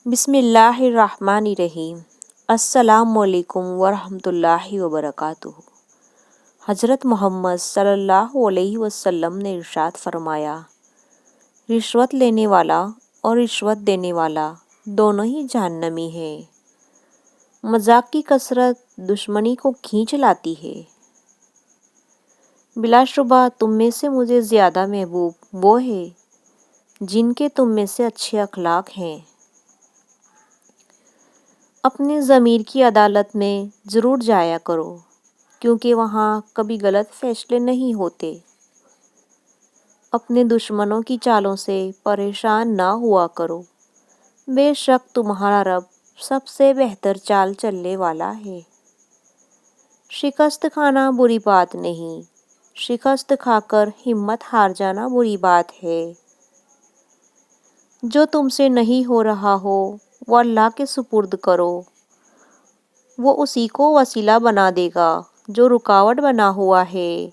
بسم اللہ الرحمن الرحیم۔ السلام علیکم ورحمۃ اللہ وبرکاتہ۔ حضرت محمد صلی اللہ علیہ وسلم نے ارشاد فرمایا، رشوت لینے والا اور رشوت دینے والا دونوں ہی جہنمی ہیں۔ مذاق کی کثرت دشمنی کو کھینچ لاتی ہے۔ بلا شبہ تم میں سے مجھے زیادہ محبوب وہ ہے جن کے تم میں سے اچھے اخلاق ہیں۔ اپنے ضمیر کی عدالت میں ضرور جایا کرو، کیونکہ وہاں کبھی غلط فیصلے نہیں ہوتے۔ اپنے دشمنوں کی چالوں سے پریشان نہ ہوا کرو، بے شک تمہارا رب سب سے بہتر چال چلنے والا ہے۔ شکست کھانا بری بات نہیں، شکست کھا کر ہمت ہار جانا بری بات ہے۔ جو تم سے نہیں ہو رہا ہو وہ اللہ کے سپرد کرو، وہ اسی کو وسیلہ بنا دے گا جو رکاوٹ بنا ہوا ہے۔